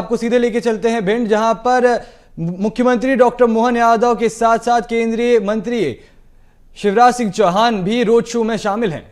आपको सीधे लेके चलते हैं भिंड, जहां पर मुख्यमंत्री डॉक्टर मोहन यादव के साथ साथ केंद्रीय मंत्री शिवराज सिंह चौहान भी रोड शो में शामिल हैं।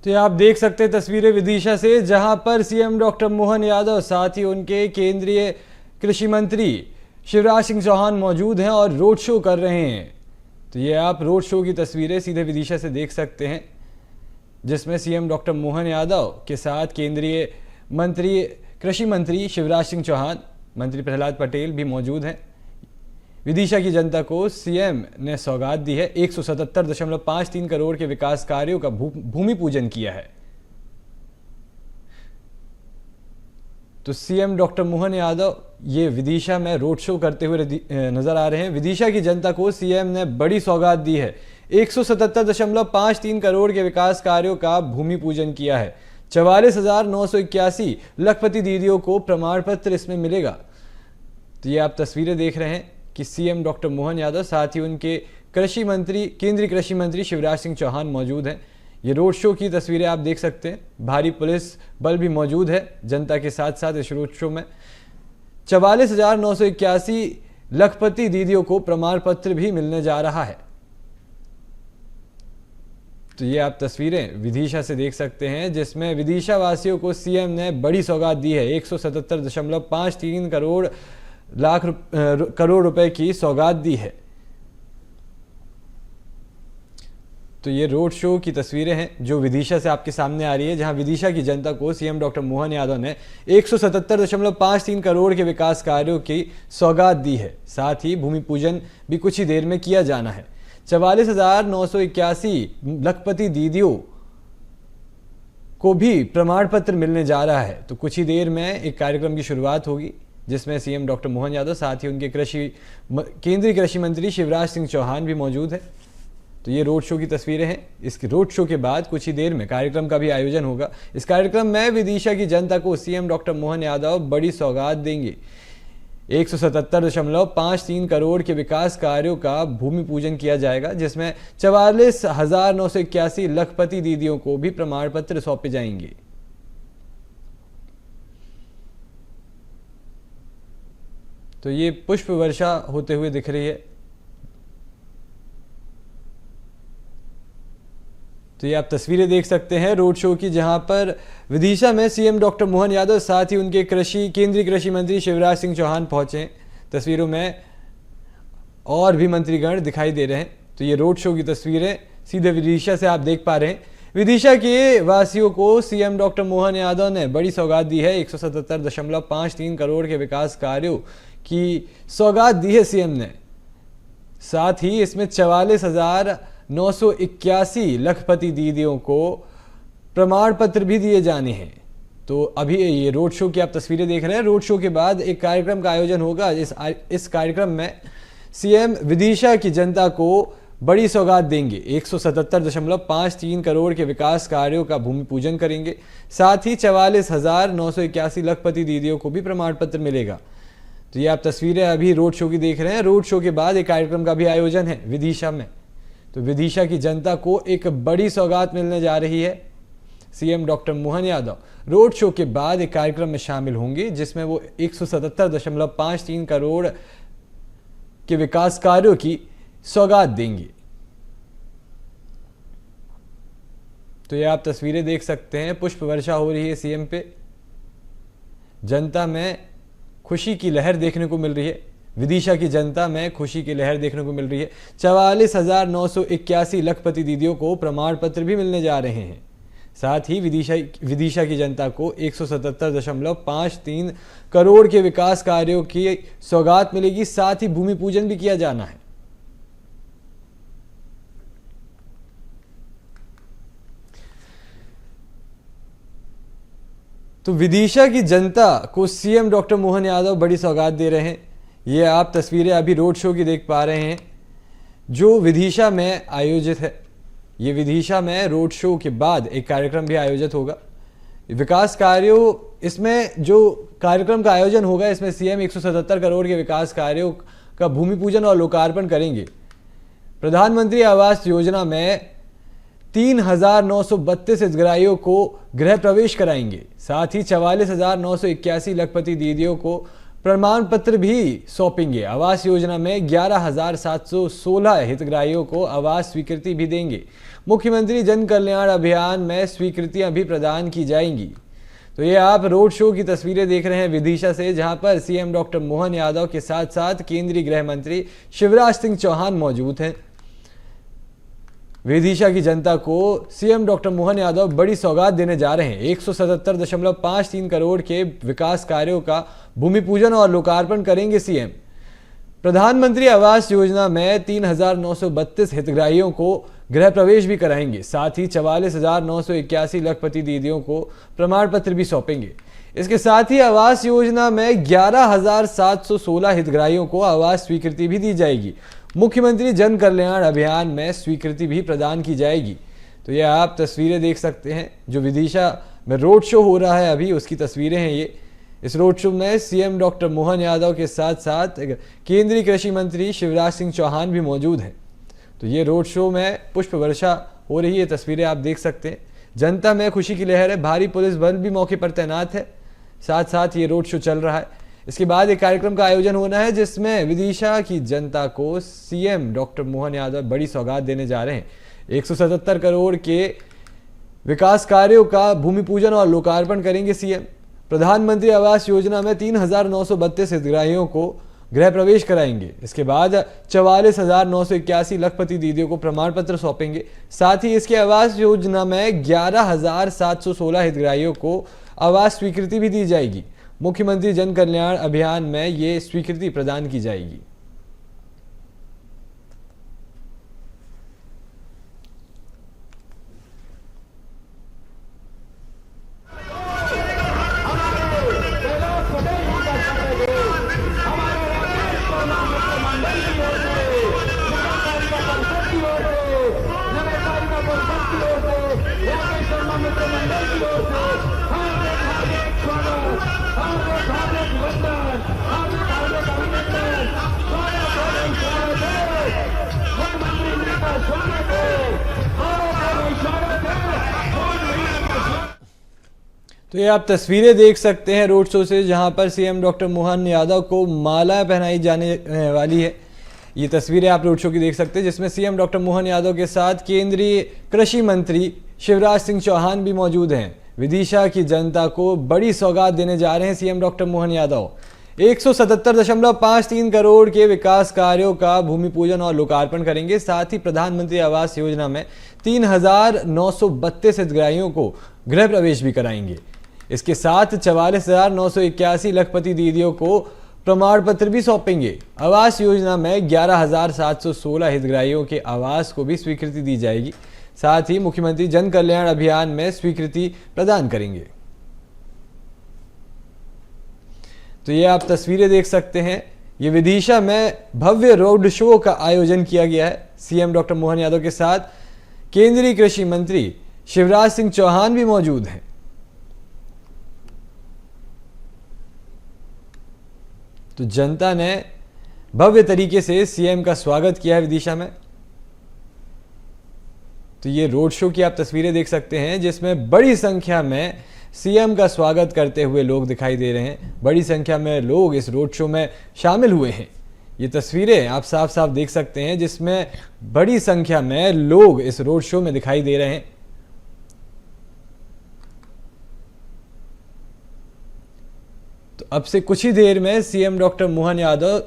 तो ये आप देख सकते हैं तस्वीरें विदिशा से, जहां पर सीएम डॉक्टर मोहन यादव साथ ही उनके केंद्रीय कृषि मंत्री शिवराज सिंह चौहान मौजूद हैं और रोड शो कर रहे हैं। तो ये आप रोड शो की तस्वीरें सीधे विदिशा से देख सकते हैं, जिसमें सीएम डॉक्टर मोहन यादव के साथ केंद्रीय मंत्री कृषि मंत्री शिवराज सिंह चौहान, मंत्री प्रहलाद पटेल भी मौजूद हैं। विदिशा की जनता को सीएम ने सौगात दी है। 177.53 करोड़ के विकास कार्यों का भूमि पूजन किया है। तो सीएम डॉक्टर मोहन यादव ये विदिशा में रोड शो करते हुए नजर आ रहे हैं। विदिशा की जनता को सीएम ने बड़ी सौगात दी है। 177.53 करोड़ के विकास कार्यों का भूमि पूजन किया है। 44,981 लखपति दीदियों को प्रमाण पत्र इसमें मिलेगा। तो ये आप तस्वीरें देख रहे हैं कि सीएम डॉक्टर मोहन यादव साथ ही उनके कृषि मंत्री केंद्रीय कृषि मंत्री शिवराज सिंह चौहान मौजूद हैं। ये रोड शो की तस्वीरें आप देख सकते हैं। भारी पुलिस बल भी मौजूद है जनता के साथ साथ इस रोड शो में। 44,981 लखपति दीदियों को प्रमाण पत्र भी मिलने जा रहा है। तो ये आप तस्वीरें विदिशा से देख सकते हैं, जिसमें विदिशा वासियों को सीएम ने बड़ी सौगात दी है। 177.53 करोड़ रुपए की सौगात दी है। तो ये रोड शो की तस्वीरें हैं जो विदिशा से आपके सामने आ रही है, जहां विदिशा की जनता को सीएम डॉक्टर मोहन यादव ने 177.53 करोड़ के विकास कार्यों की सौगात दी है। साथ ही भूमि पूजन भी कुछ ही देर में किया जाना है। 44,981 लखपति दीदियों को भी प्रमाण पत्र मिलने जा रहा है। तो कुछ ही देर में एक कार्यक्रम की शुरुआत होगी, जिसमें सीएम डॉक्टर मोहन यादव साथ ही उनके केंद्रीय कृषि मंत्री शिवराज सिंह चौहान भी मौजूद है। तो ये रोड शो की तस्वीरें हैं। इस रोड शो के बाद कुछ ही देर में कार्यक्रम का भी आयोजन होगा। इस कार्यक्रम में विदिशा की जनता को सीएम डॉक्टर मोहन यादव बड़ी सौगात देंगे। 177.53 करोड़ के विकास कार्यों का भूमि पूजन किया जाएगा, जिसमें 44,981 लखपति दीदियों को भी प्रमाण पत्र सौंपे जाएंगे। तो ये पुष्प वर्षा होते हुए दिख रही है। तो ये आप तस्वीरें देख सकते हैं रोड शो की, जहां पर विदिशा में सीएम डॉक्टर मोहन यादव साथ ही उनके केंद्रीय कृषि मंत्री शिवराज सिंह चौहान पहुंचे। तस्वीरों में और भी मंत्रीगण दिखाई दे रहे हैं। तो ये रोड शो की तस्वीरें सीधे विदिशा से आप देख पा रहे हैं। विदिशा के वासियों को सीएम डॉक्टर मोहन यादव ने बड़ी सौगात दी है। 177.53 करोड़ के विकास कार्यों की सौगात दी है सीएम ने। साथ ही इसमें 44,981 लखपति दीदियों को प्रमाण पत्र भी दिए जाने हैं। तो अभी ये रोड शो की आप तस्वीरें देख रहे हैं। रोड शो के बाद एक कार्यक्रम का आयोजन होगा। इस कार्यक्रम में सीएम विदिशा की जनता को बड़ी सौगात देंगे। 177.53 करोड़ के विकास कार्यों का भूमि पूजन करेंगे। साथ ही 44,981 लखपति दीदियों को भी प्रमाण पत्र मिलेगा। तो ये आप तस्वीरें अभी रोड शो की देख रहे हैं। रोड शो के बाद एक कार्यक्रम का भी आयोजन है विदिशा में। तो विदिशा की जनता को एक बड़ी सौगात मिलने जा रही है। CM doctor Mohan Yadav road show के बाद एक कार्यक्रम में शामिल होंगे, जिसमें वो 177.53 करोड़ के विकास कार्यों की सौगात देंगे। तो ये आप तस्वीरें देख सकते हैं। पुष्प वर्षा हो रही है सीएम पे। जनता में खुशी की लहर देखने को मिल रही है। विदिशा की जनता में खुशी की लहर देखने को मिल रही है। 44,981 लखपति दीदियों को प्रमाण पत्र भी मिलने जा रहे हैं। साथ ही विदिशा की जनता को 177.53 करोड़ के विकास कार्यों की सौगात मिलेगी। साथ ही भूमि पूजन भी किया जाना है। तो विदिशा की जनता को सीएम डॉक्टर मोहन यादव बड़ी सौगात दे रहे हैं। ये आप तस्वीरें अभी रोड शो की देख पा रहे हैं, जो विदिशा में आयोजित है। ये विदिशा में रोड शो के बाद एक कार्यक्रम भी आयोजित होगा। विकास कार्यों, इसमें जो कार्यक्रम का आयोजन होगा, इसमें सीएम 177 करोड़ के विकास कार्यों का भूमि पूजन और लोकार्पण करेंगे। प्रधानमंत्री आवास योजना में 3,932 हितग्राहियों को गृह प्रवेश कराएंगे। साथ ही 44,981 लखपति दीदियों को प्रमाण पत्र भी सौंपेंगे। आवास योजना में 11,716 हितग्राहियों को आवास स्वीकृति भी देंगे। मुख्यमंत्री जन कल्याण अभियान में स्वीकृतियां भी प्रदान की जाएंगी। तो ये आप रोड शो की तस्वीरें देख रहे हैं विदिशा से, जहां पर सीएम डॉक्टर मोहन यादव के साथ साथ केंद्रीय गृह मंत्री शिवराज सिंह चौहान मौजूद हैं। विदिशा की जनता को सीएम डॉक्टर मोहन यादव बड़ी सौगात देने जा रहे हैं। 177.53 करोड़ के विकास कार्यों का भूमि पूजन और लोकार्पण करेंगे सीएम। प्रधानमंत्री आवास योजना में 3,932 हितग्राहियों को गृह प्रवेश भी कराएंगे। साथ ही 44,981 लखपति दीदियों को प्रमाण पत्र भी सौंपेंगे। इसके साथ ही आवास योजना में 11,716 हितग्राहियों को आवास स्वीकृति भी दी जाएगी। मुख्यमंत्री जन कल्याण अभियान में स्वीकृति भी प्रदान की जाएगी। तो ये आप तस्वीरें देख सकते हैं, जो विदिशा में रोड शो हो रहा है अभी, उसकी तस्वीरें हैं ये। इस रोड शो में सीएम डॉक्टर मोहन यादव के साथ साथ केंद्रीय कृषि मंत्री शिवराज सिंह चौहान भी मौजूद हैं। तो ये रोड शो में पुष्प वर्षा हो रही है, तस्वीरें आप देख सकते हैं। जनता में खुशी की लहर है, भारी पुलिस बल भी मौके पर तैनात है। साथ साथ ये रोड शो चल रहा है। इसके बाद एक कार्यक्रम का आयोजन होना है जिसमें विदिशा की जनता को सीएम डॉक्टर मोहन यादव बड़ी सौगात देने जा रहे हैं। 177 करोड़ के विकास कार्यों का भूमि पूजन और लोकार्पण करेंगे सीएम। प्रधानमंत्री आवास योजना में 3,932 हितग्राहियों को गृह प्रवेश कराएंगे। इसके बाद 44,981 लखपति दीदियों को प्रमाण पत्र सौंपेंगे। साथ ही इसके आवास योजना में 11,716 हितग्राहियों को आवास स्वीकृति भी दी जाएगी। मुख्यमंत्री जन कल्याण अभियान में ये स्वीकृति प्रदान की जाएगी। तो ये आप तस्वीरें देख सकते हैं रोड शो से, जहां पर सीएम डॉक्टर मोहन यादव को माला पहनाई जाने वाली है। ये तस्वीरें आप रोड शो की देख सकते हैं, जिसमें सीएम डॉक्टर मोहन यादव के साथ केंद्रीय कृषि मंत्री शिवराज सिंह चौहान भी मौजूद हैं। विदिशा की जनता को बड़ी सौगात देने जा रहे हैं सीएम डॉक्टर मोहन यादव। 177.53 करोड़ के विकास कार्यों का भूमि पूजन और लोकार्पण करेंगे। साथ ही प्रधानमंत्री आवास योजना में 3,932 हितग्राहियों को गृह प्रवेश भी कराएंगे। इसके साथ 44,981 लखपति दीदियों को प्रमाण पत्र भी सौंपेंगे। आवास योजना में 11,716 हितग्राहियों के आवास को भी स्वीकृति दी जाएगी। साथ ही मुख्यमंत्री जन कल्याण अभियान में स्वीकृति प्रदान करेंगे। तो ये आप तस्वीरें देख सकते हैं, ये विदिशा में भव्य रोड शो का आयोजन किया गया है। सीएम डॉक्टर मोहन यादव के साथ केंद्रीय कृषि मंत्री शिवराज सिंह चौहान भी मौजूद हैं। तो जनता ने भव्य तरीके से सीएम का स्वागत किया है विदिशा में। तो ये रोड शो की आप तस्वीरें देख सकते हैं, जिसमें बड़ी संख्या में सीएम का स्वागत करते हुए लोग दिखाई दे रहे हैं। बड़ी संख्या में लोग इस रोड शो में शामिल हुए हैं। ये तस्वीरें आप साफ साफ देख सकते हैं, जिसमें बड़ी संख्या में लोग इस रोड शो में दिखाई दे रहे हैं। तो अब से कुछ ही देर में सीएम डॉक्टर मोहन यादव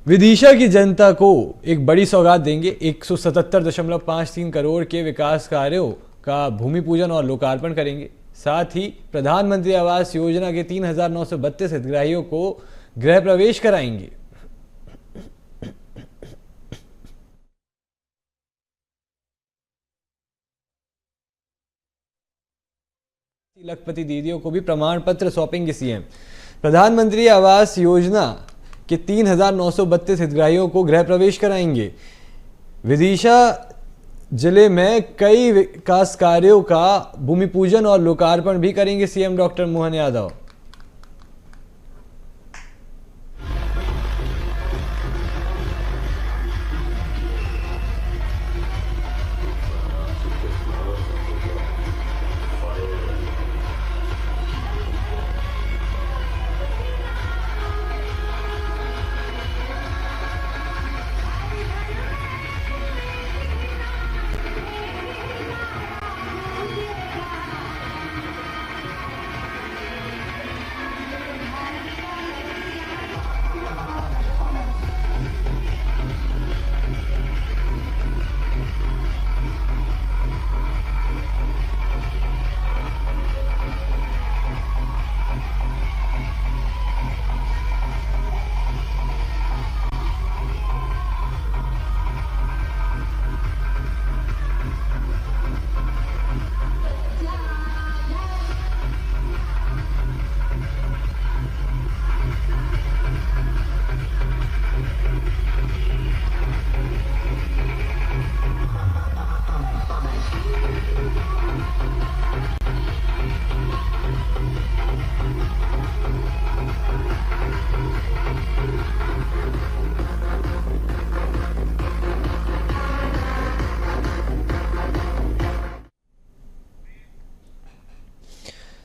विदिशा की जनता को एक बड़ी सौगात देंगे। 177.53 करोड़ के विकास कार्यों का भूमि पूजन और लोकार्पण करेंगे। साथ ही प्रधानमंत्री आवास योजना के 3,932 हितग्राहियों को गृह प्रवेश कराएंगे। लखपति दीदियों को भी प्रमाण पत्र सौंपेंगे सीएम। प्रधानमंत्री आवास योजना के 3,932 हितग्राहियों को गृह प्रवेश कराएंगे। विदिशा जिले में कई विकास कार्यों का भूमि पूजन और लोकार्पण भी करेंगे सीएम डॉक्टर मोहन यादव।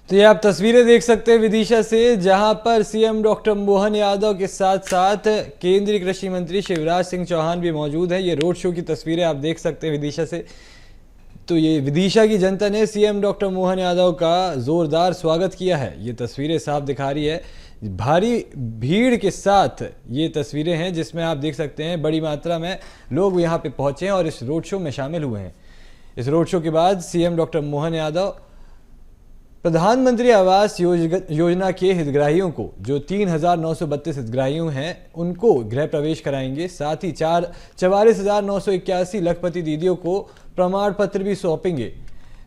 तो ये आप तस्वीरें देख सकते हैं विदिशा से, जहां पर सीएम डॉक्टर मोहन यादव के साथ साथ केंद्रीय कृषि मंत्री शिवराज सिंह चौहान भी मौजूद हैं। ये रोड शो की तस्वीरें आप देख सकते हैं विदिशा से। तो ये विदिशा की जनता ने सीएम डॉक्टर मोहन यादव का जोरदार स्वागत किया है। ये तस्वीरें साफ दिखा रही है, भारी भीड़ के साथ ये तस्वीरें हैं, जिसमें आप देख सकते हैं बड़ी मात्रा में लोग यहाँ पे पहुंचे हैं और इस रोड शो में शामिल हुए हैं। इस रोड शो के बाद सीएम डॉक्टर मोहन यादव प्रधानमंत्री आवास योजना के हितग्राहियों को, जो 3,932 हितग्राहियों हैं, उनको गृह प्रवेश कराएंगे। साथ ही 44,981 लखपति दीदियों को प्रमाण पत्र भी सौंपेंगे।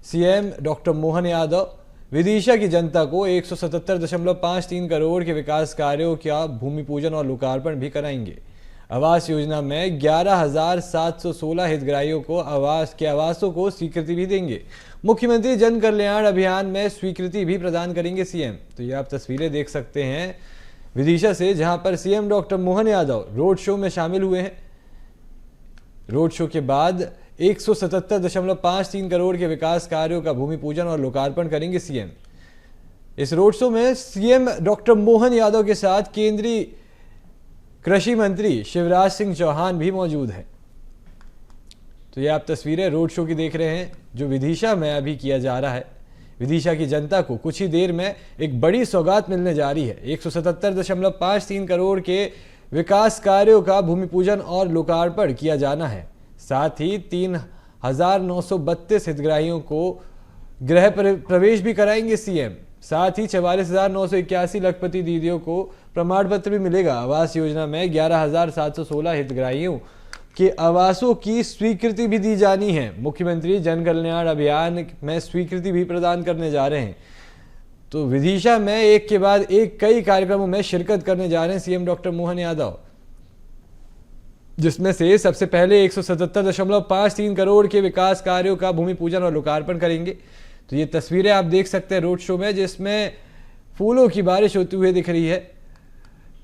सीएम डॉक्टर मोहन यादव विदिशा की जनता को 177.53 करोड़ के विकास कार्यों का भूमि पूजन और लोकार्पण भी कराएंगे। आवास योजना में 11,716 हितग्राहियों को आवासों को स्वीकृति भी देंगे। मुख्यमंत्री जन कल्याण अभियान में स्वीकृति भी प्रदान करेंगे सीएम। तो ये आप तस्वीरें देख सकते हैं विदिशा से, जहां पर CM doctor Mohan Yadav road show में शामिल हुए हैं। रोड शो के बाद 177.53 करोड़ के विकास कार्यों का भूमि पूजन और लोकार्पण करेंगे सीएम। इस रोड शो में सीएम डॉक्टर मोहन यादव के साथ केंद्रीय कृषि मंत्री शिवराज सिंह चौहान भी मौजूद हैं। तो ये आप तस्वीरें रोड शो की देख रहे हैं, जो विदिशा में अभी किया जा रहा है। विदिशा की जनता को कुछ ही देर में एक बड़ी सौगात मिलने जा रही है। 177.53 करोड़ के विकास कार्यों का भूमि पूजन और लोकार्पण किया जाना है। साथ ही 3,932 हितग्राहियों को गृह प्रवेश भी कराएंगे सीएम। साथ ही 44,981 लखपति दीदियों को प्रमाण पत्र भी मिलेगा। आवास योजना में 11,716 हितग्राहियों के आवासों की स्वीकृति भी दी जानी है। मुख्यमंत्री जन कल्याण अभियान में स्वीकृति भी प्रदान करने जा रहे हैं। तो विदिशा में एक के बाद एक कई कार्यक्रमों में शिरकत करने जा रहे हैं सीएम डॉक्टर मोहन यादव, जिसमें से सबसे पहले 177.53 करोड़ के विकास कार्यों का भूमि पूजन और लोकार्पण करेंगे। तो ये तस्वीरें आप देख सकते हैं रोड शो में, जिसमें फूलों की बारिश होती हुई दिख रही है।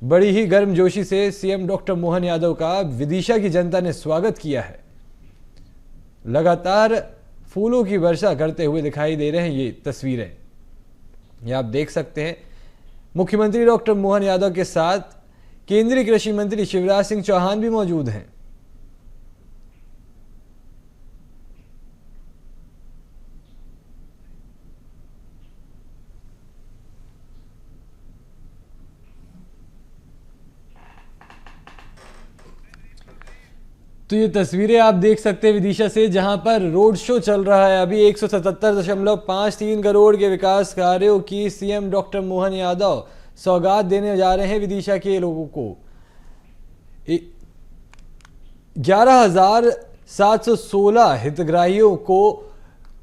बड़ी ही गर्मजोशी से सीएम डॉक्टर मोहन यादव का विदिशा की जनता ने स्वागत किया है। लगातार फूलों की वर्षा करते हुए दिखाई दे रहे हैं ये तस्वीरें। ये आप देख सकते हैं मुख्यमंत्री डॉक्टर मोहन यादव के साथ केंद्रीय कृषि मंत्री शिवराज सिंह चौहान भी मौजूद हैं। तो ये तस्वीरें आप देख सकते हैं विदिशा से, जहां पर रोड शो चल रहा है। अभी 177.53 करोड़ के विकास कार्यों की सीएम डॉक्टर मोहन यादव सौगात देने जा रहे हैं विदिशा के लोगों को। 11,716 हितग्राहियों को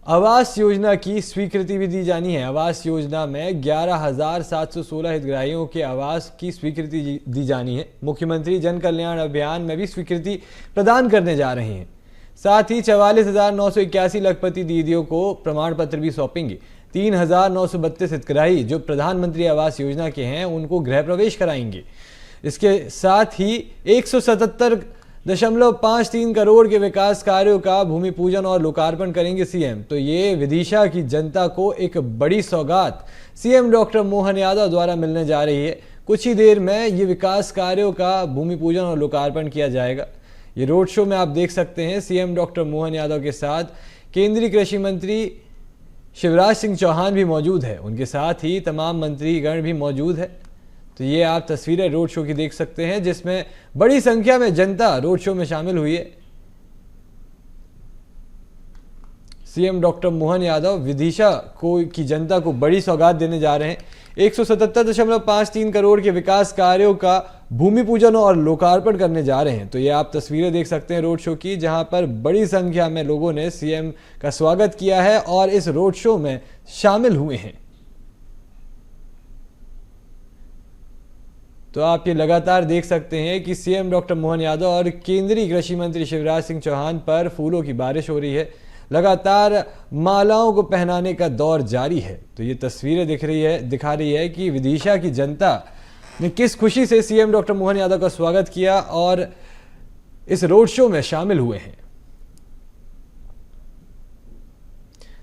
आवास योजना की स्वीकृति भी दी जानी है। आवास योजना में 11,716 हितग्राहियों के आवास की स्वीकृति दी जानी है। मुख्यमंत्री जन कल्याण अभियान में भी स्वीकृति प्रदान करने जा रहे हैं। साथ ही 44,981 लखपति दीदियों को प्रमाण पत्र भी सौंपेंगे। 3,932 हितग्राही जो प्रधानमंत्री आवास योजना के हैं, उनको गृह प्रवेश कराएंगे। इसके साथ ही 177.53 करोड़ के विकास कार्यों का भूमि पूजन और लोकार्पण करेंगे सीएम। तो ये विदिशा की जनता को एक बड़ी सौगात सीएम डॉक्टर मोहन यादव द्वारा मिलने जा रही है। कुछ ही देर में ये विकास कार्यों का भूमि पूजन और लोकार्पण किया जाएगा। ये रोड शो में आप देख सकते हैं सीएम डॉक्टर मोहन यादव के साथ केंद्रीय कृषि मंत्री शिवराज सिंह चौहान भी मौजूद है। उनके साथ ही तमाम मंत्रीगण भी मौजूद है। तो ये आप तस्वीरें रोड शो की देख सकते हैं, जिसमें बड़ी संख्या में जनता रोड शो में शामिल हुई है। सीएम डॉक्टर मोहन यादव विदिशा की जनता को बड़ी सौगात देने जा रहे हैं। 177.53 करोड़ के विकास कार्यों का भूमि पूजन और लोकार्पण करने जा रहे हैं। तो ये आप तस्वीरें देख सकते हैं रोड शो की, जहां पर बड़ी संख्या में लोगों ने सीएम का स्वागत किया है और इस रोड शो में शामिल हुए हैं। तो आप ये लगातार देख सकते हैं कि सीएम डॉक्टर मोहन यादव और केंद्रीय कृषि मंत्री शिवराज सिंह चौहान पर फूलों की बारिश हो रही है। लगातार मालाओं को पहनाने का दौर जारी है। तो ये तस्वीरें दिखा रही है कि विदिशा की जनता ने किस खुशी से सीएम डॉक्टर मोहन यादव का स्वागत किया और इस रोड शो में शामिल हुए हैं।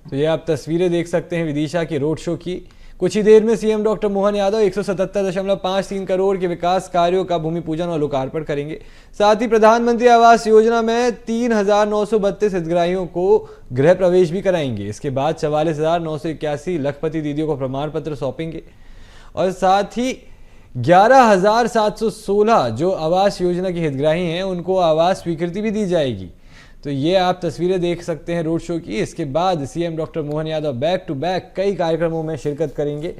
तो ये आप तस्वीरें देख सकते हैं विदिशा के रोड शो की, कुछ ही देर में सीएम डॉक्टर मोहन यादव 177.53 करोड़ के विकास कार्यों का भूमि पूजन और लोकार्पण करेंगे। साथ ही प्रधानमंत्री आवास योजना में 3,932 हितग्राहियों को गृह प्रवेश भी कराएंगे। इसके बाद 44,981 लखपति दीदियों को प्रमाण पत्र सौंपेंगे और साथ ही 11,716 जो आवास योजना के हितग्राही हैं उनको आवास स्वीकृति भी दी जाएगी। तो ये आप तस्वीरें देख सकते हैं रोड शो की। इसके बाद CM doctor Mohan Yadav back to back कई कार्यक्रमों में शिरकत करेंगे,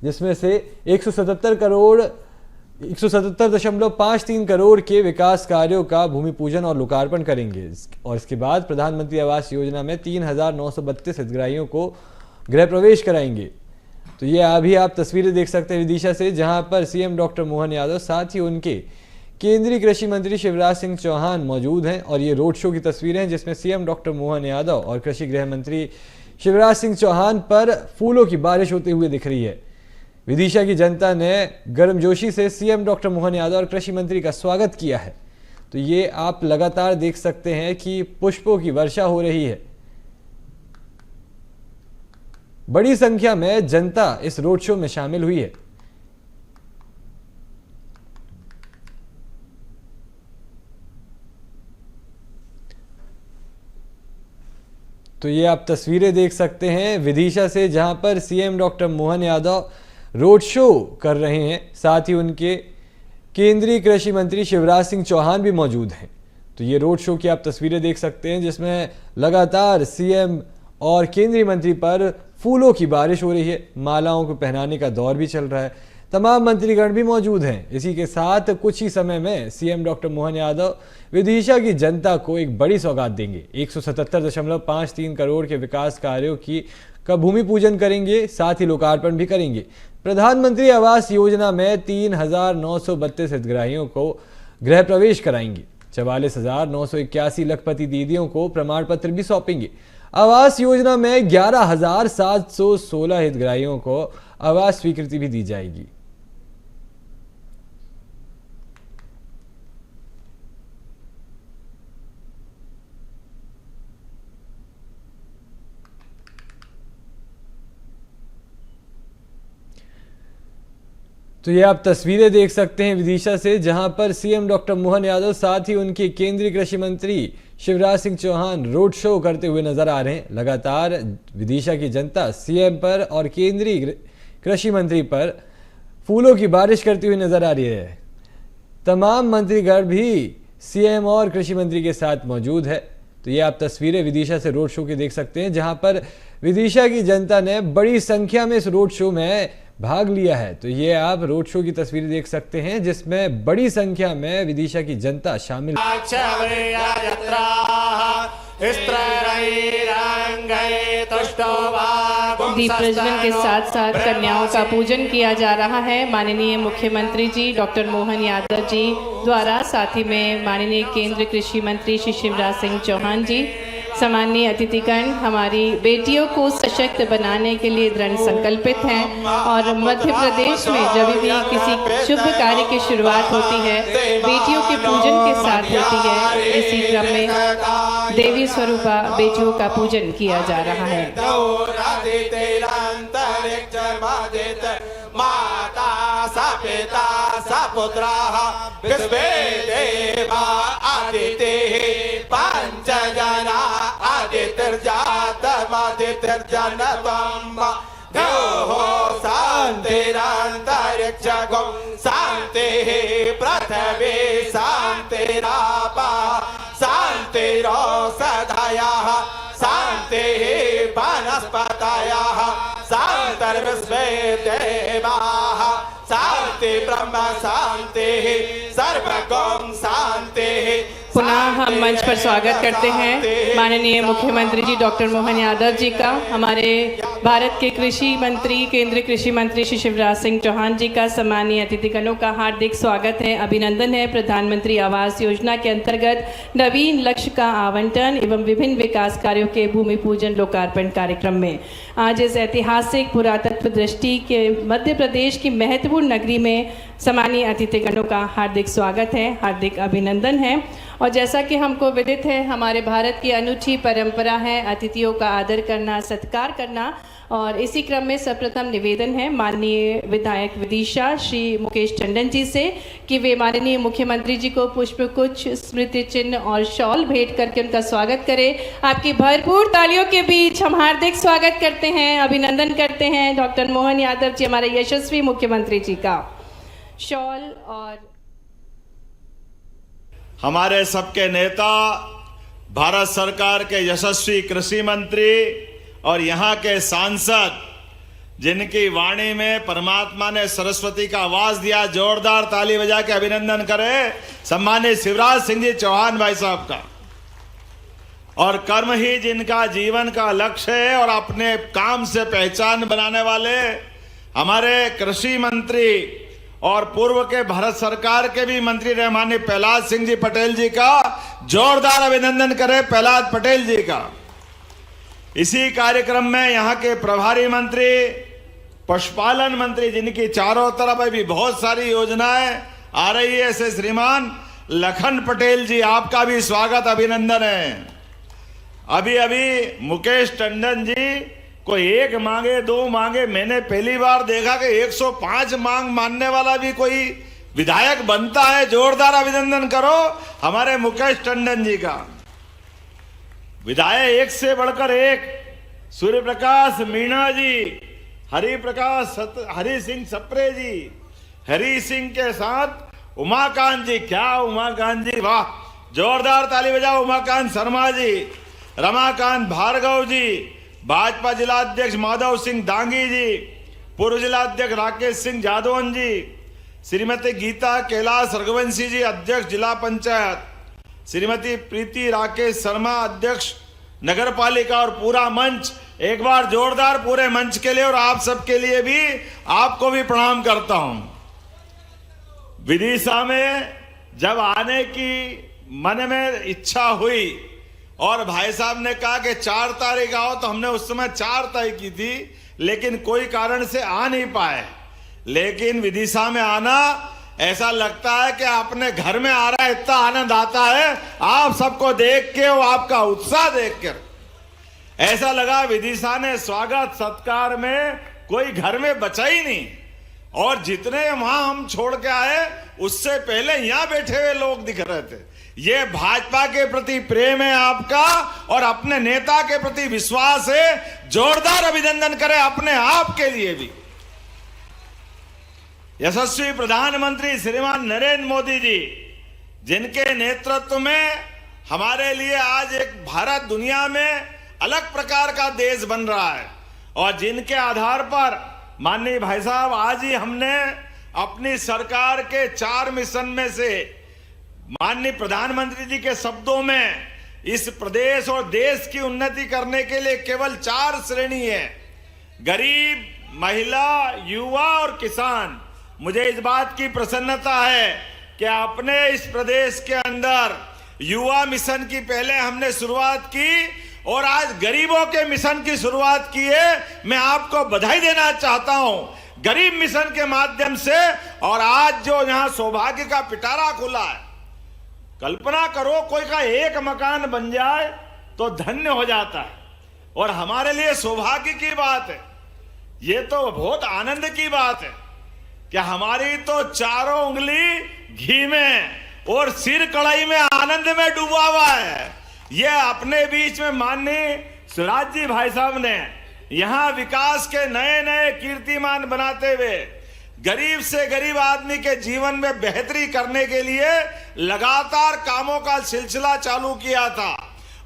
जिसमें से 177.53 करोड़ के विकास कार्यों का भूमि पूजन और लोकार्पण करेंगे। और इसके बाद प्रधानमंत्री आवास योजना में 3,932 हितग्राहियों को गृह प्रवेश कराएंगे। तो ये अभी आप तस्वीरें देख सकते हैं विदिशा से, जहां पर सीएम डॉक्टर मोहन यादव साथ ही उनके केंद्रीय कृषि मंत्री शिवराज सिंह चौहान मौजूद हैं। और ये रोड शो की तस्वीरें हैं जिसमें सीएम डॉक्टर मोहन यादव और कृषि गृह मंत्री शिवराज सिंह चौहान पर फूलों की बारिश होते हुए दिख रही है। विदिशा की जनता ने गर्मजोशी से सीएम डॉक्टर मोहन यादव और कृषि मंत्री का स्वागत किया है। तो ये आप लगातार देख सकते हैं कि पुष्पों की वर्षा हो रही है। बड़ी संख्या में जनता इस रोड शो में शामिल हुई है। तो ये आप तस्वीरें देख सकते हैं विदिशा से, जहां पर CM doctor Mohan Yadav road show कर रहे हैं। साथ ही उनके केंद्रीय कृषि मंत्री शिवराज सिंह चौहान भी मौजूद हैं। तो ये रोड शो की आप तस्वीरें देख सकते हैं जिसमें लगातार सीएम और केंद्रीय मंत्री पर फूलों की बारिश हो रही है। मालाओं को पहनाने का दौर भी चल रहा है। तमाम मंत्रीगण भी मौजूद हैं। इसी के साथ कुछ ही समय में सीएम डॉक्टर मोहन यादव विदिशा की जनता को एक बड़ी सौगात देंगे। 177.53 करोड़ के विकास कार्यों का भूमि पूजन करेंगे, साथ ही लोकार्पण भी करेंगे। प्रधानमंत्री आवास योजना में 3,932 हितग्राहियों को गृह प्रवेश कराएंगे। 44,981 लखपति दीदियों को प्रमाण पत्र भी सौंपेंगे। आवास योजना में 11,716 हितग्राहियों को आवास स्वीकृति भी दी जाएगी। तो ये आप तस्वीरें देख सकते हैं विदिशा से, जहां पर सीएम डॉक्टर मोहन यादव साथ ही उनके केंद्रीय कृषि मंत्री शिवराज सिंह चौहान रोड शो करते हुए नजर आ रहे हैं। लगातार विदिशा की जनता सीएम पर और केंद्रीय कृषि मंत्री पर फूलों की बारिश करती हुई नजर आ रही है। तमाम मंत्रीगण भी सीएम और कृषि मंत्री के साथ मौजूद है। तो ये आप तस्वीरें विदिशा से रोड शो की देख सकते हैं, जहां पर विदिशा की जनता ने बड़ी संख्या में इस रोड शो में भाग लिया है। तो ये आप रोड शो की तस्वीरें देख सकते हैं जिसमें बड़ी संख्या में विदिशा की जनता शामिल। दीप प्रज्वलन के साथ साथ कन्याओं का पूजन किया जा रहा है माननीय मुख्यमंत्री जी डॉक्टर मोहन यादव जी द्वारा। साथ ही में माननीय केंद्रीय कृषि मंत्री श्री शिवराज सिंह चौहान जी, सम्मानीय अतिथिगण हमारी बेटियों को सशक्त बनाने के लिए दृढ़ संकल्पित हैं। और मध्य प्रदेश में जब भी किसी शुभ कार्य की शुरुआत होती है बेटियों के पूजन के साथ होती है। इसी क्रम में देवी स्वरूपा बेटियों का पूजन किया जा रहा है। माता सा पिता सा पुत्राः विश्वे देवा आदित्य पंचजना आदित्यर्जातमदित्यर्जनत्वं देवो शान्तिरन्तरिक्षगो शान्तिः पृथिवी शान्तिरापः शान्तिरोषधयः शान्तिः वनस्पतयः शान्तिर्विश्वे देवाः शान्ति ब्रह्म शान्तिः सर्वगं शान्तिः। पुनः हम मंच पर स्वागत करते हैं माननीय मुख्यमंत्री जी डॉक्टर मोहन यादव जी का। हमारे भारत के कृषि मंत्री केंद्रीय कृषि मंत्री श्री शिवराज सिंह चौहान जी का सम्मानीय अतिथिगणों का हार्दिक स्वागत है, अभिनंदन है। प्रधानमंत्री आवास योजना के अंतर्गत नवीन लक्ष्य का आवंटन एवं विभिन्न विकास कार्यों के भूमि पूजन लोकार्पण कार्यक्रम में आज इस ऐतिहासिक पुरातत्व दृष्टि के मध्य प्रदेश की महत्वपूर्ण नगरी में सम्मानीय अतिथिगणों का हार्दिक स्वागत है, हार्दिक अभिनंदन है। और जैसा कि हमको विदित है, हमारे भारत की अनूठी परंपरा है अतिथियों का आदर करना, सत्कार करना। और इसी क्रम में सर्वप्रथम निवेदन है माननीय विधायक विदिशा श्री मुकेश टंडन जी से कि वे माननीय मुख्यमंत्री जी को पुष्पगुच्छ, स्मृति चिन्ह और शॉल भेंट करके उनका स्वागत करें। आपकी भरपूर तालियों के बीच हम हार्दिक स्वागत करते हैं, अभिनंदन करते हैं डॉक्टर मोहन यादव जी, हमारे यशस्वी मुख्यमंत्री जी का। शॉल और हमारे सबके नेता, भारत सरकार के यशस्वी कृषि मंत्री और यहाँ के सांसद, जिनकी वाणी में परमात्मा ने सरस्वती का आवाज दिया, जोरदार ताली बजा के अभिनंदन करें सम्मानित शिवराज सिंह जी चौहान भाई साहब का। और कर्म ही जिनका जीवन का लक्ष्य है और अपने काम से पहचान बनाने वाले हमारे कृषि मंत्री और पूर्व के भारत सरकार के भी मंत्री रहे माननीय प्रहलाद सिंह जी पटेल जी का जोरदार अभिनंदन करें, प्रहलाद पटेल जी का। इसी कार्यक्रम में यहाँ के प्रभारी मंत्री, पशुपालन मंत्री, जिनकी चारों तरफ भी बहुत सारी योजनाएं आ रही है, ऐसे श्रीमान लखन पटेल जी, आपका भी स्वागत, अभिनंदन है। अभी अभी मुकेश टंडन जी को एक मांगे, दो मांगे, मैंने पहली बार देखा कि 105 मांग मानने वाला भी कोई विधायक बनता है। जोरदार अभिनंदन करो हमारे मुकेश टंडन जी का। विधायक एक से बढ़कर एक, सूर्य प्रकाश मीणा जी, हरि सिंह सप्रे जी, हरि सिंह के साथ उमाकांत जी, क्या उमाकांत जी, वाह, जोरदार ताली बजाओ उमाकांत शर्मा जी, रमाकांत भार्गव जी, भाजपा जिला अध्यक्ष माधव सिंह दांगी जी, पूर्व जिला अध्यक्ष राकेश सिंह जादौन जी, श्रीमती गीता कैलाश रघुवंशी जी, अध्यक्ष जिला पंचायत, श्रीमती प्रीति राकेश शर्मा, अध्यक्ष नगर पालिका, और पूरा मंच, एक बार जोरदार पूरे मंच के लिए और आप सबके लिए भी, आपको भी प्रणाम करता हूं। विदिशा में जब आने की मन में इच्छा हुई और भाई साहब ने कहा कि 4 तारीख आओ, तो हमने उस समय 4 तय की थी, लेकिन कोई कारण से आ नहीं पाए। लेकिन विदिशा में आना ऐसा लगता है कि अपने घर में आ रहा है, इतना आनंद आता है आप सबको देख के और आपका उत्साह देख कर। ऐसा लगा विदिशा ने स्वागत सत्कार में कोई घर में बचा ही नहीं, और जितने वहां हम छोड़ के आए उससे पहले यहां बैठे हुए लोग दिख रहे थे। ये भाजपा के प्रति प्रेम है आपका और अपने नेता के प्रति विश्वास है। जोरदार अभिनंदन करें अपने आप के लिए भी। यशस्वी प्रधानमंत्री श्रीमान नरेंद्र मोदी जी, जिनके नेतृत्व में हमारे लिए आज एक भारत दुनिया में अलग प्रकार का देश बन रहा है, और जिनके आधार पर माननीय भाई साहब आज ही हमने अपनी सरकार के 4 मिशन में से माननीय प्रधानमंत्री जी के शब्दों में इस प्रदेश और देश की उन्नति करने के लिए केवल 4 श्रेणी है: गरीब, महिला, युवा और किसान। मुझे इस बात की प्रसन्नता है कि अपने इस प्रदेश के अंदर युवा मिशन की पहले हमने शुरुआत की और आज गरीबों के मिशन की शुरुआत की है। मैं आपको बधाई देना चाहता हूं गरीब मिशन के माध्यम से। और आज जो यहां सौभाग्य का पिटारा खुला है, कल्पना करो कोई का एक मकान बन जाए तो धन्य हो जाता है, और हमारे लिए सौभाग्य की बात है। ये तो बहुत आनंद की बात है कि हमारी तो चारों उंगली घी में और सिर कढ़ाई में आनंद में डूबा हुआ है। ये अपने बीच में माननीय शिवराज जी भाई साहब ने यहां विकास के नए नए कीर्तिमान बनाते हुए गरीब से गरीब आदमी के जीवन में बेहतरी करने के लिए लगातार कामों का सिलसिला चालू किया था,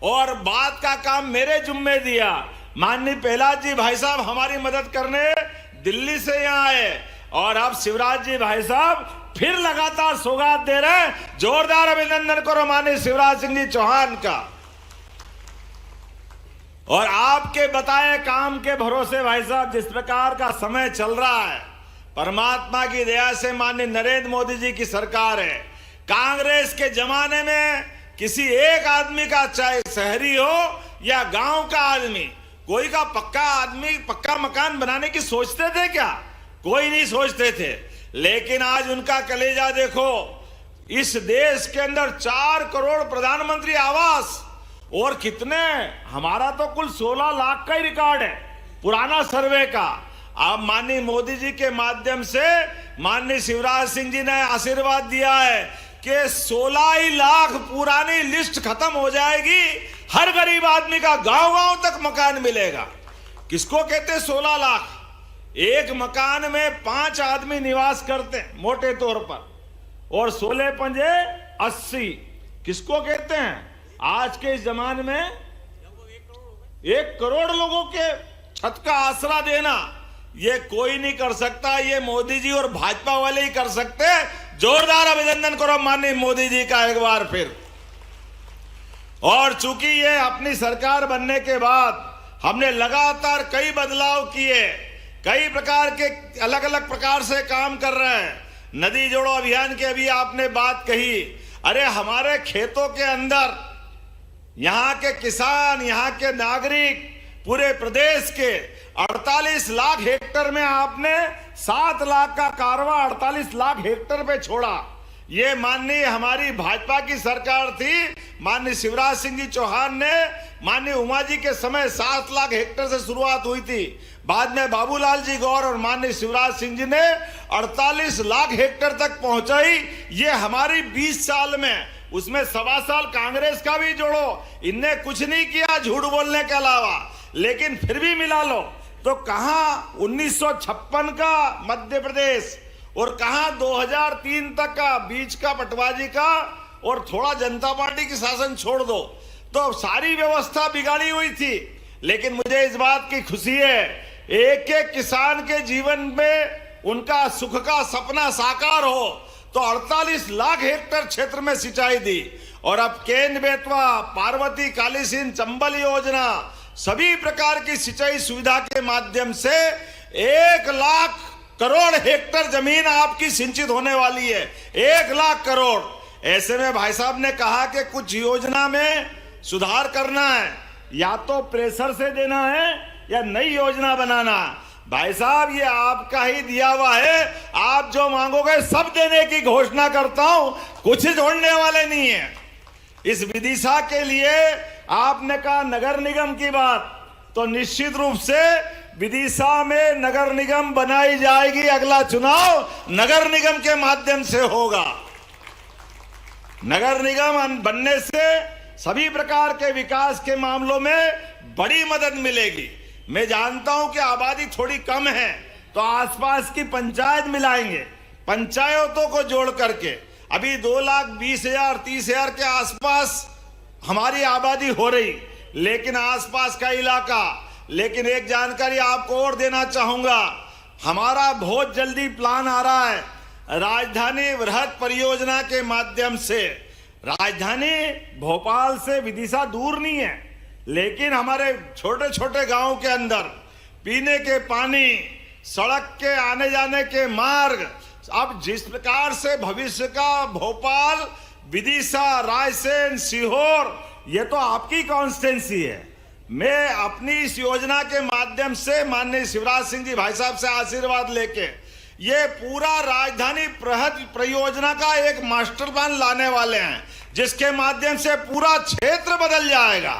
और बात का काम मेरे जुम्मे दिया। माननीय प्रहलाद जी भाई साहब हमारी मदद करने दिल्ली से यहाँ आए, और अब शिवराज जी भाई साहब फिर लगातार सौगात दे रहे हैं। जोरदार अभिनंदन करो माननीय शिवराज सिंह जी चौहान का। और आपके बताए काम के भरोसे भाई साहब जिस प्रकार का समय चल रहा है, परमात्मा की दया से माननीय नरेंद्र मोदी जी की सरकार है। कांग्रेस के जमाने में किसी एक आदमी का, चाहे शहरी हो या गांव का आदमी, कोई का पक्का मकान बनाने की सोचते थे क्या? कोई नहीं सोचते थे। लेकिन आज उनका कलेजा देखो, इस देश के अंदर 4 करोड़ प्रधानमंत्री आवास और कितने, हमारा तो कुल 16 लाख का ही रिकॉर्ड है पुराना सर्वे का। अब माननीय मोदी जी के माध्यम से माननीय शिवराज सिंह जी ने आशीर्वाद दिया है कि 16 ही लाख पुरानी लिस्ट खत्म हो जाएगी, हर गरीब आदमी का गांव-गांव तक मकान मिलेगा। किसको कहते हैं 16 लाख? एक मकान में 5 आदमी निवास करते हैं मोटे तौर पर, और 16 पंजे 80, किसको कहते हैं? आज के इस जमाने में 1 करोड़ लोगों के छत का आसरा देना, ये कोई नहीं कर सकता, ये मोदी जी और भाजपा वाले ही कर सकते हैं। जोरदार अभिनंदन करो माननीय मोदी जी का एक बार फिर। और चूंकि ये अपनी सरकार बनने के बाद हमने लगातार कई बदलाव किए, कई प्रकार के अलग अलग प्रकार से काम कर रहे हैं। नदी जोड़ो अभियान की अभी आपने बात कही, अरे हमारे खेतों के अंदर यहाँ के किसान, यहाँ के नागरिक, पूरे प्रदेश के 48 लाख हेक्टेयर में आपने 7 लाख का कारवा 48 लाख हेक्टेयर पे छोड़ा। ये माननीय हमारी भाजपा की सरकार थी, माननीय शिवराज सिंह जी चौहान ने, माननीय उमा जी के समय 7 लाख हेक्टेयर से शुरुआत हुई थी, बाद में बाबूलाल जी गौर और माननीय शिवराज सिंह जी ने 48 लाख हेक्टेयर तक पहुंचाई। ये हमारी 20 साल में, उसमें 1.25 साल कांग्रेस का भी जोड़ो, इनने कुछ नहीं किया झूठ बोलने के अलावा, लेकिन फिर भी मिला लो तो कहां 1956 का मध्य प्रदेश और कहां 2003 तक का बीच का पटवाजी का, और थोड़ा जनता पार्टी की शासन छोड़ दो तो सारी व्यवस्था बिगाड़ी हुई थी। लेकिन मुझे इस बात की खुशी है, एक एक किसान के जीवन में उनका सुख का सपना साकार हो, तो 48 लाख हेक्टेयर क्षेत्र में सिंचाई दी। और अब केन बेतवा, पार्वती, कालीसिंध, चंबल योजना, सभी प्रकार की सिंचाई सुविधा के माध्यम से 1 लाख करोड़ हेक्टेयर जमीन आपकी सिंचित होने वाली है। 1 लाख करोड़। ऐसे में भाई साहब ने कहा कि कुछ योजना में सुधार करना है, या तो प्रेशर से देना है या नई योजना बनाना। भाई साहब ये आपका ही दिया हुआ है, आप जो मांगोगे सब देने की घोषणा करता हूं, कुछ छोड़ने वाले नहीं है। इस विदिशा के लिए आपने कहा नगर निगम की बात, तो निश्चित रूप से विदिशा में नगर निगम बनाई जाएगी। अगला चुनाव नगर निगम के माध्यम से होगा। नगर निगम बनने से सभी प्रकार के विकास के मामलों में बड़ी मदद मिलेगी। मैं जानता हूं कि आबादी थोड़ी कम है, तो आसपास की पंचायत मिलाएंगे, पंचायतों को जोड़ करके अभी 2,20,000 30,000 के आसपास हमारी आबादी हो रही, लेकिन आसपास का इलाका। लेकिन एक जानकारी आपको और देना चाहूंगा, हमारा बहुत जल्दी प्लान आ रहा है राजधानी वृहद परियोजना के माध्यम से। राजधानी भोपाल से विदिशा दूर नहीं है, लेकिन हमारे छोटे छोटे गांव के अंदर पीने के पानी, सड़क के आने जाने के मार्ग, अब जिस प्रकार से भविष्य का भोपाल, विदिशा, रायसेन, सीहोर, ये तो आपकी कॉन्स्टिट्यूंसी है। मैं अपनी इस योजना के माध्यम से माननीय शिवराज सिंह जी भाई साहब से आशीर्वाद लेके ये पूरा राजधानी वृहद परियोजना का एक मास्टर प्लान लाने वाले हैं, जिसके माध्यम से पूरा क्षेत्र बदल जाएगा।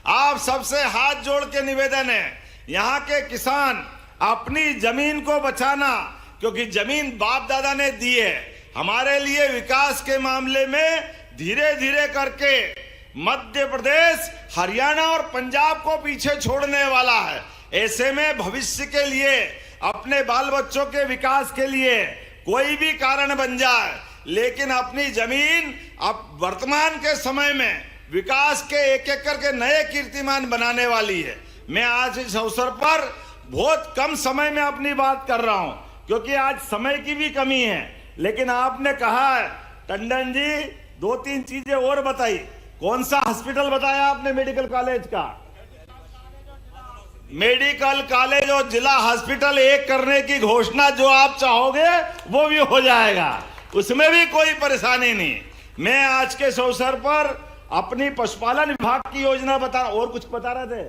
आप सबसे हाथ जोड़ के निवेदन है, यहाँ के किसान अपनी जमीन को बचाना, क्योंकि जमीन बाप दादा ने दी है। हमारे लिए विकास के मामले में धीरे धीरे करके मध्य प्रदेश, हरियाणा और पंजाब को पीछे छोड़ने वाला है। ऐसे में भविष्य के लिए, अपने बाल बच्चों के विकास के लिए कोई भी कारण बन जाए, लेकिन अपनी जमीन अब वर्तमान के समय में विकास के एक एक करके नए कीर्तिमान बनाने वाली है। मैं आज इस अवसर पर बहुत कम समय में अपनी बात कर रहा हूं, क्योंकि आज समय की भी कमी है। लेकिन आपने कहा है टंडन जी 2-3 चीजें और बताई। कौन सा हॉस्पिटल बताया आपने? मेडिकल कॉलेज का, मेडिकल कॉलेज और जिला हॉस्पिटल एक करने की घोषणा जो आप चाहोगे वो भी हो जाएगा, उसमें भी कोई परेशानी नहीं। मैं आज के इस अवसर पर अपनी पशुपालन विभाग की योजना बता, और कुछ बता रहे थे,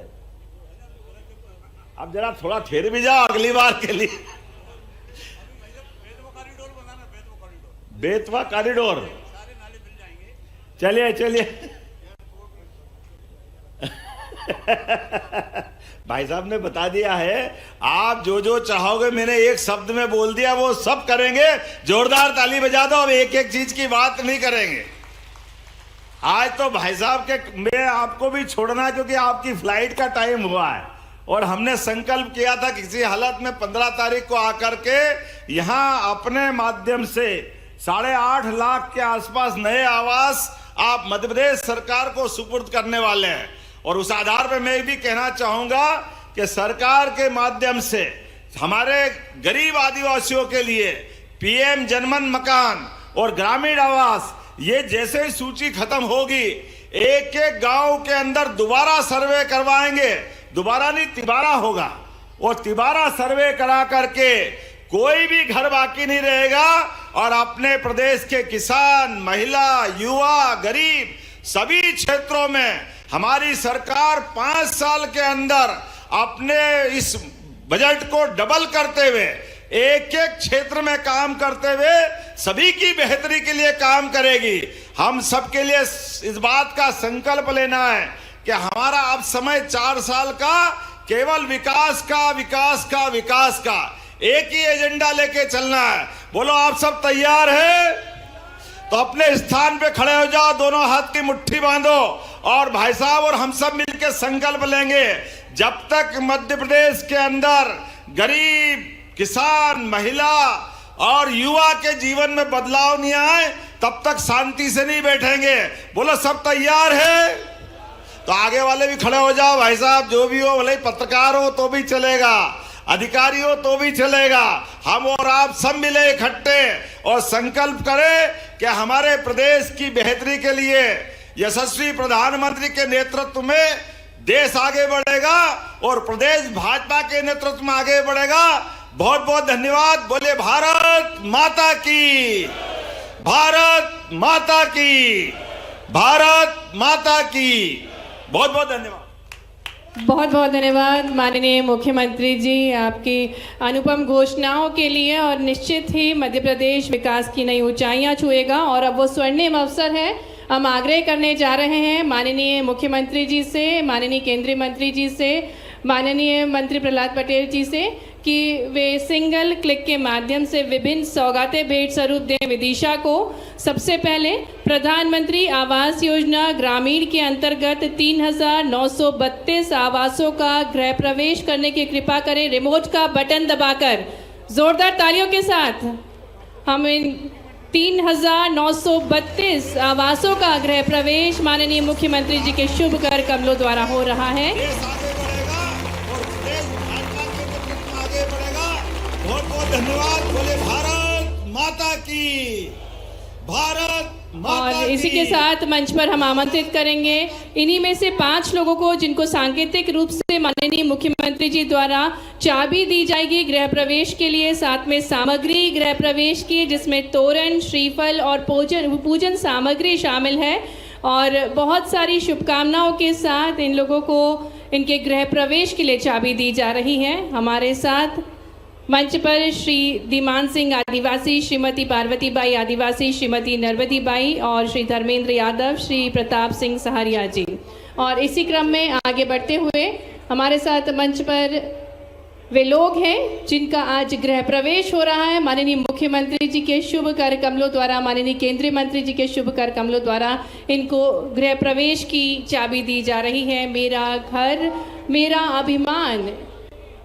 अब जरा थोड़ा ठहर भी जाओ अगली बार के लिए। बेतवा कॉरिडोर, चलिए चलिए भाई साहब ने बता दिया है, आप जो जो चाहोगे मैंने एक शब्द में बोल दिया वो सब करेंगे। जोरदार ताली बजा दो। अब एक एक चीज की बात नहीं करेंगे आज तो भाई साहब के। मैं आपको भी छोड़ना क्योंकि आपकी फ्लाइट का टाइम हुआ है और हमने संकल्प किया था किसी हालत में 15 तारीख को आकर के यहाँ अपने माध्यम से 8.5 लाख के आसपास नए आवास आप मध्य प्रदेश सरकार को सुपुर्द करने वाले हैं। और उस आधार पर मैं भी कहना चाहूंगा कि सरकार के माध्यम से हमारे गरीब आदिवासियों के लिए पीएम जनमन मकान और ग्रामीण आवास, ये जैसे ही सूची खत्म होगी एक एक गांव के अंदर दोबारा सर्वे करवाएंगे। दोबारा नहीं, तिबारा होगा। और तिबारा सर्वे करा करके कोई भी घर बाकी नहीं रहेगा और अपने प्रदेश के किसान, महिला, युवा, गरीब सभी क्षेत्रों में हमारी सरकार 5 साल के अंदर अपने इस बजट को डबल करते हुए एक एक क्षेत्र में काम करते हुए सभी की बेहतरी के लिए काम करेगी। हम सबके लिए इस बात का संकल्प लेना है कि हमारा अब समय 4 साल का केवल विकास का, विकास का, विकास का एक ही एजेंडा लेके चलना है। बोलो आप सब तैयार हैं? तो अपने स्थान पे खड़े हो जाओ, दोनों हाथ की मुट्ठी बांधो और भाई साहब और हम सब मिलकर संकल्प लेंगे जब तक मध्य प्रदेश के अंदर गरीब, किसान, महिला और युवा के जीवन में बदलाव नहीं आए तब तक शांति से नहीं बैठेंगे। बोलो सब तैयार है? तो आगे वाले भी खड़े हो जाओ भाई साहब, जो भी हो, भले पत्रकार हो तो भी चलेगा, अधिकारी हो तो भी चलेगा। हम और आप सब मिले इकट्ठे और संकल्प करें कि हमारे प्रदेश की बेहतरी के लिए यशस्वी प्रधानमंत्री के नेतृत्व में देश आगे बढ़ेगा और प्रदेश भाजपा के नेतृत्व में आगे बढ़ेगा। बहुत बहुत धन्यवाद। बोले भारत माता की, भारत माता की, भारत माता की। बहुत बहुत धन्यवाद। बहुत बहुत धन्यवाद माननीय मुख्यमंत्री जी आपकी अनुपम घोषणाओं के लिए। और निश्चित ही मध्य प्रदेश विकास की नई ऊंचाइयां छुएगा और अब वो स्वर्णिम अवसर है। हम आग्रह करने जा रहे हैं माननीय मुख्यमंत्री जी से, माननीय केंद्रीय मंत्री जी से, माननीय मंत्री प्रहलाद पटेल जी से कि वे सिंगल क्लिक के माध्यम से विभिन्न सौगातें भेंट स्वरूप दें विदिशा को। सबसे पहले प्रधानमंत्री आवास योजना ग्रामीण के अंतर्गत 3,932 आवासों का गृह प्रवेश करने की कृपा करें रिमोट का बटन दबाकर। जोरदार तालियों के साथ हम इन 3,932 आवासों का गृह प्रवेश माननीय मुख्यमंत्री जी के शुभ कर कमलों द्वारा हो रहा है। बहुत बहुत धन्यवाद। बोले भारत माता की, भारत माता और इसी के साथ मंच पर हम आमंत्रित करेंगे इन्हीं में से 5 लोगों को जिनको सांकेतिक रूप से माननीय मुख्यमंत्री जी द्वारा चाबी दी जाएगी गृह प्रवेश के लिए, साथ में सामग्री गृह प्रवेश की जिसमें तोरण, श्रीफल और पूजन सामग्री शामिल है। और बहुत सारी शुभकामनाओं के साथ इन लोगों को इनके गृह प्रवेश के लिए चाबी दी जा रही है। हमारे साथ मंच पर श्री दीमान सिंह आदिवासी, श्रीमती पार्वती बाई आदिवासी, श्रीमती नरवती बाई और श्री धर्मेंद्र यादव, श्री प्रताप सिंह सहारिया जी। और इसी क्रम में आगे बढ़ते हुए हमारे साथ मंच पर वे लोग हैं जिनका आज गृह प्रवेश हो रहा है। माननीय मुख्यमंत्री जी के शुभ कर कमलों द्वारा, माननीय केंद्रीय मंत्री जी के शुभ कर कमलों द्वारा इनको गृह प्रवेश की चाबी दी जा रही है। मेरा घर मेरा अभिमान